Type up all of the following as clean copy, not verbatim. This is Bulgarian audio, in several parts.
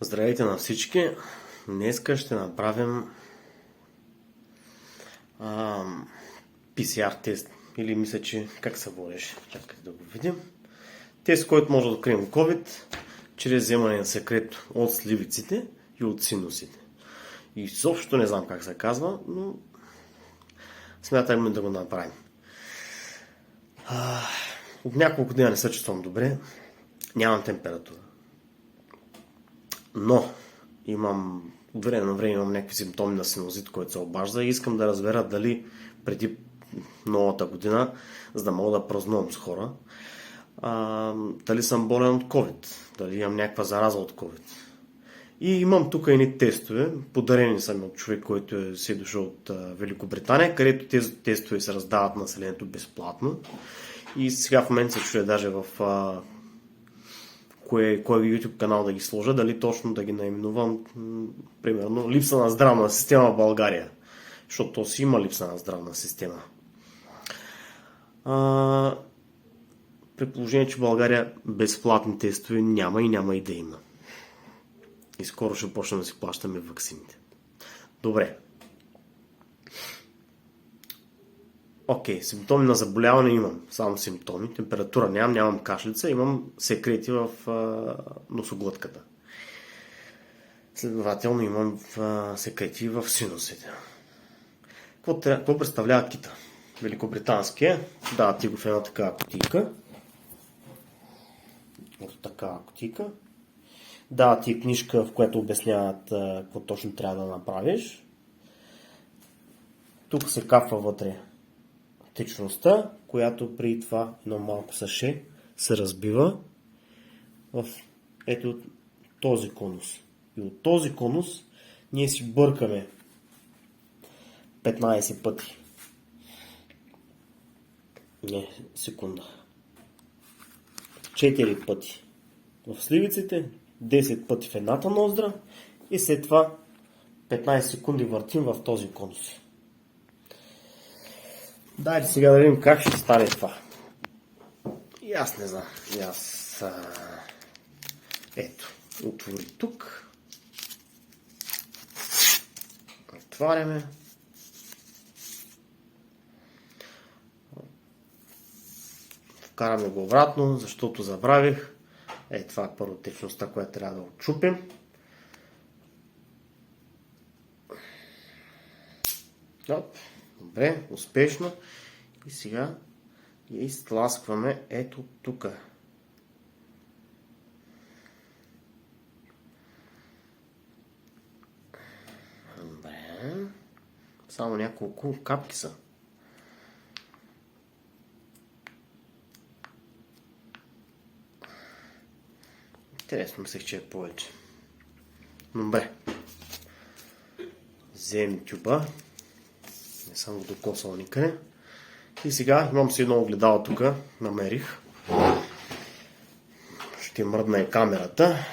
Здравейте на всички! Днеска ще направим PCR тест. Или мисля, че как се водеше. Чакайте да го видим. Тест, който може да открием COVID чрез вземане на секрет от сливиците и от синусите. И изобщо не знам как се казва, но смятаме да го направим. От няколко дни не се чувствам добре. Нямам температура. Но имам от време на време имам някакви симптоми на синузит, който се обажда и искам да разбера дали преди новата година, за да мога да празнувам с хора, дали съм болен от COVID, дали имам някаква зараза от COVID. И имам тук едни тестове, подарени са ми от човек, който си е дошъл от Великобритания, където тези тестове се раздават на населението безплатно. И сега в момента се чуя даже в кой YouTube канал да ги сложа, дали точно да ги наименувам, примерно, липса на здравна система в България. Защото то си има липса на здравна система. При положение, че в България безплатни тестове няма и няма и да има. И скоро ще почнем да си плащаме ваксините. Добре. Окей, симптоми на заболяване имам. Само симптоми. Температура нямам кашлица, имам секрети в носоглътката. Следователно имам секрети в синусите. Какво представлява кита? Великобританския. Да, ти го в една такава кутийка. Ето такава кутийка. Да, ти книжка, в която обясняват какво точно трябва да направиш. Тук се капва вътре течността, която при това едно малко саше се разбива в ето този конус. И от този конус ние си бъркаме 15 пъти. Не, секунда. 4 пъти в сливиците, 10 пъти в едната ноздра и след това 15 секунди въртим в този конус. Дайте сега да видим как ще стане това. И аз не знам. Ето, отвори тук. Отваряме. Вкараме го обратно, защото забравих. Това е първо течността, която трябва да отчупим. Добре, успешно. И сега я изтласкваме ето тук. Добре. Само няколко капки са. Интересно, мислех, че е повече. Добре. Вземем тюба. Не съм го докосвал никъде. И сега имам си едно огледало тук. Намерих. Ще мръдна и камерата.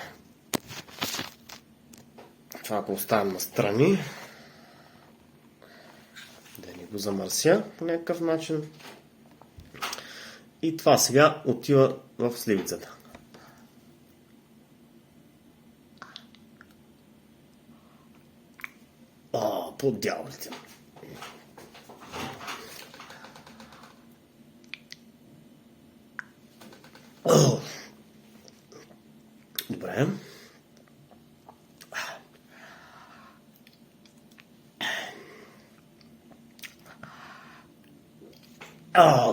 Това го оставям настрани. Да не го замърся по някакъв начин. И това сега отива в сливицата. По дяволите. Добре.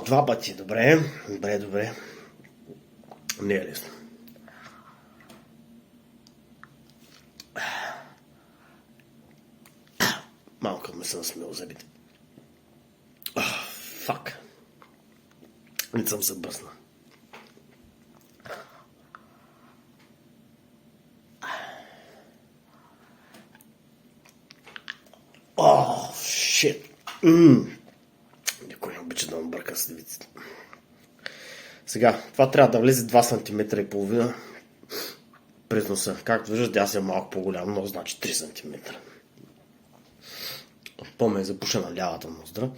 Два пъти. Добре. Добре. Не е лесно. Малко ме се насмил зъбите. Фак. Не съм се бръсна. Шит. Никой не обича да ме бърка сливиците. Сега, това трябва да влезе 2 см и половина през носа. Както виждате, аз съм малко по-голям, но значи 3 см. По-ме е запушена лявата ноздра.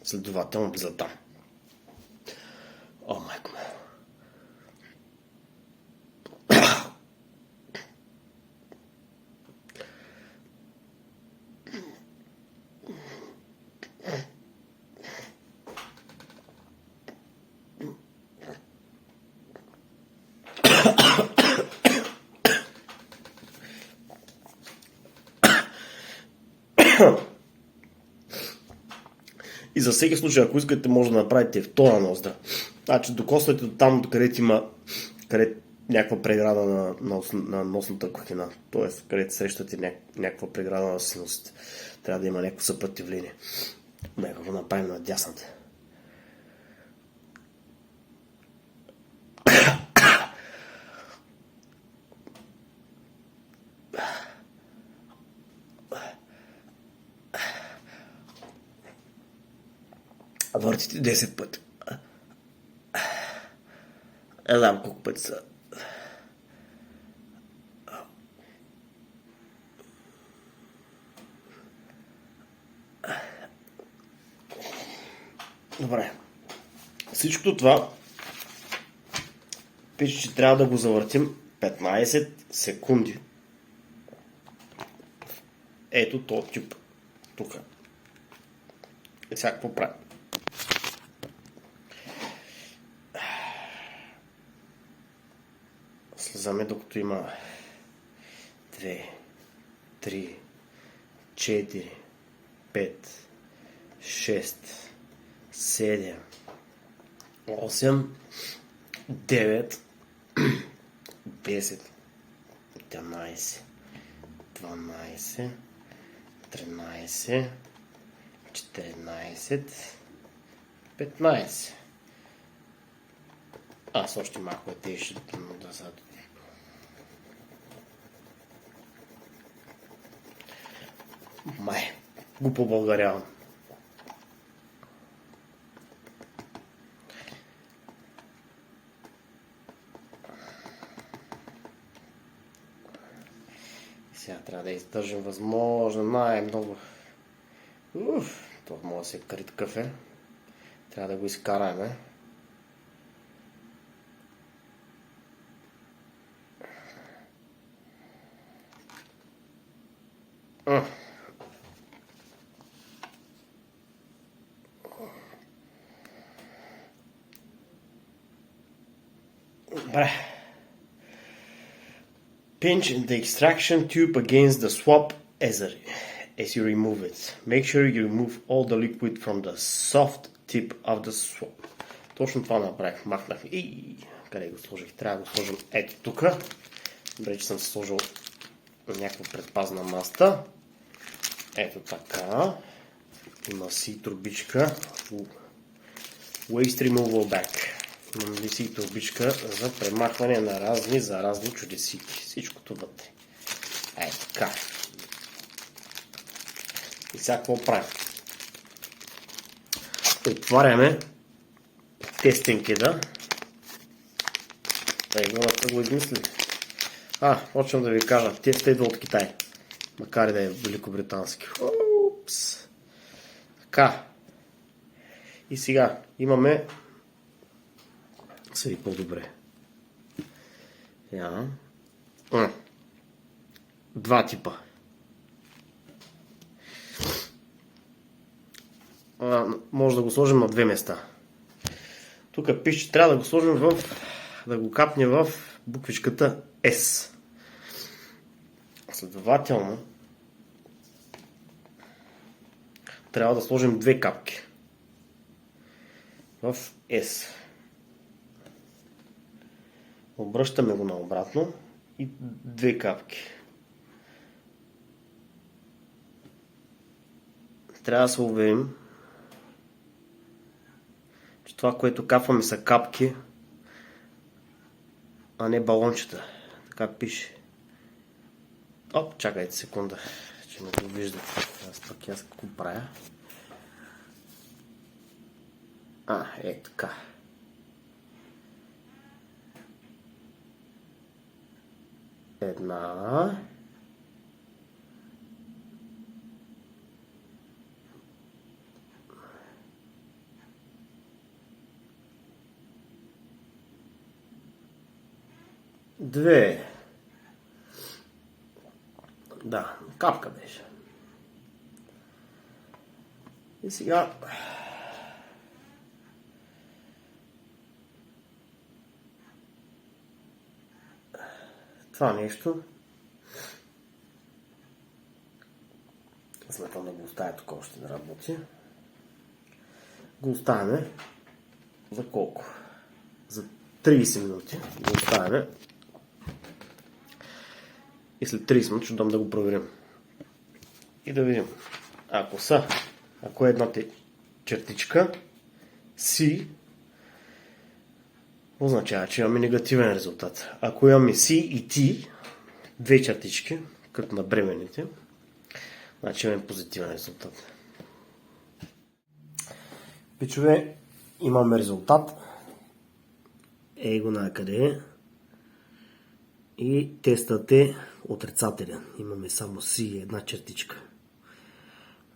Следователно влиза там. О, майко ме. И за всеки случай, ако искате, може да направите втора ноздра. Значи докосвайте до там, където има някаква преграда на носната кухина. Тоест, където срещате някаква преграда на синусите. Трябва да има някакво съпротивление. Нека го направим на дясната. Въртите 10 пъти. Не знам колко пъти са. Добре. Всичко това пише, че трябва да го завъртим 15 секунди. Ето този тип. Тук. И сега какво правим? Слезаме докато има 2, 3, 4, 5, 6, 7, 8, 9, 10, 11, 12, 13, 14, 15. Аз още малко тежи назад. Май, го побългарявам. Сега трябва да издържим възможно най-много. Това може да се кари такъв е. Трябва да го изкараме. Добре. Pinch the extraction tube against the swab as you remove it. Make sure you remove all the liquid from the soft tip of the swab. Точно това направих. Махнах. Къде го сложих? Трябва да го сложим ето тук. Добре, че съм сложил някаква предпазна маста. Ето така. Има си турбичка. Waste removal bag. Имам ли си турбичка за премахване на разни заразни чудесики. Всичкото вътре. Ей така. И сега какво правим? Отваряме тестенкеда. Гората го измисли. Почвам да ви кажа. Теста идва от Китай. Макар и да е великобритански. Упс. Така. И сега имаме съди по-добре. Два типа. Може да го сложим на две места. Тук пише, че трябва да го сложим да го капне в буквичката S. Следователно трябва да сложим две капки в S. Обръщаме го наобратно и две капки. Трябва да се уверим, че това, което капваме, са капки, а не балончета. Така пише. Чакайте секунда, че не го виждате. Аз какво правя? Така. Една. Две. Да, капка беше. И сега това нещо Смятам да го оставя тук още да работи. Го оставяме за колко? За 30 минути го оставяме. И след 30 минути ще дам да го проверим. И да видим. Ако е една чертичка C, означава, че имаме негативен резултат. Ако имаме C и T, две чертички, като на бременните, значи имаме позитивен резултат. Пичове, имаме резултат. Ей го накъде е. И тестът е отрицателен. Имаме само C, една чертичка.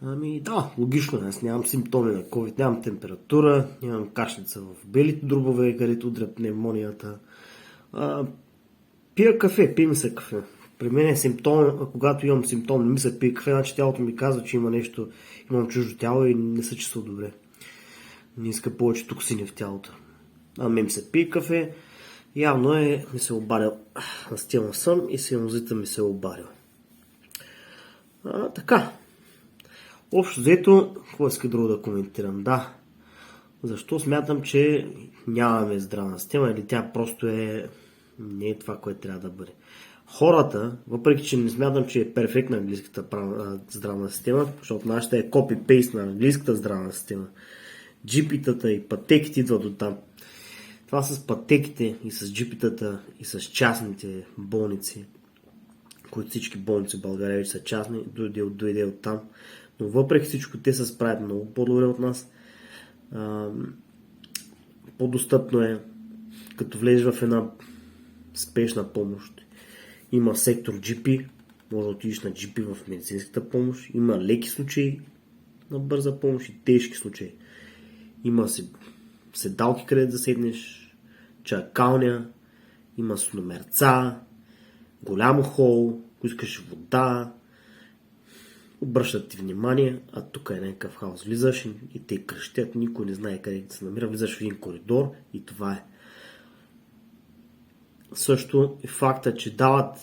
Ами да, логично. Аз нямам симптоми на COVID, нямам температура, нямам кашлица в белите дробове, където удря пневмонията. Пия кафе, пи ми се кафе. При мен е симптом, когато имам симптом, не ми се пие кафе, значи тялото ми казва, че има нещо, имам чуждо тяло и не се чувства добре. Не иска повече токсини в тялото. Ми се пие кафе, явно ми се обадил. Настилна съм и синузита ми се е обадил. Така. Общо взето, какво иска друго да коментирам? Да. Защо смятам, че нямаме здравна система или тя просто не е това, което трябва да бъде. Хората, въпреки че не смятам, че е перфектна английската здравна система, защото нашата е копи-пейст на английската здравна система, джипитата и пътеките идват от там. Това с пътеките и с джипитата и с частните болници, които всички болници в България вече са частни, дойде от там. Но въпреки всичко те се справят много по-добре от нас. По-достъпно е, като влезеш в една спешна помощ. Има сектор GP, може да отидеш на GP в медицинската помощ. Има леки случаи на бърза помощ и тежки случаи. Има седалки, където да седнеш, чакалня, има с номерца, голямо хол, ако искаш вода, обръщат ти внимание, а тук е някакъв хаос. Влизаш и те крещят, никой не знае къде се намира, влизаш в един коридор и това е. Също и факта, че дават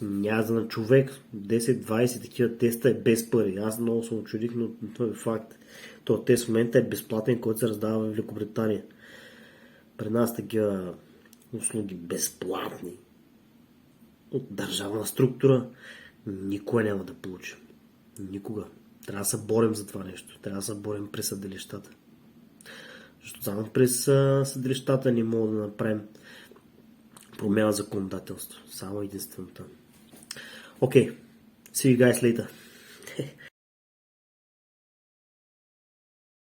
на човек 10-20 такива теста е без пари. Аз много се очудих, но това е факт. То тест в момента е безплатен, който се раздава в Великобритания. При нас такива услуги безплатни от държавна структура никой няма да получи. Никога. Трябва да се борим за това нещо. Трябва да се борим през съдилищата. Защото само през съдилищата не мога да направим промяна в законодателство. Само единственото. Okay. See you guys later.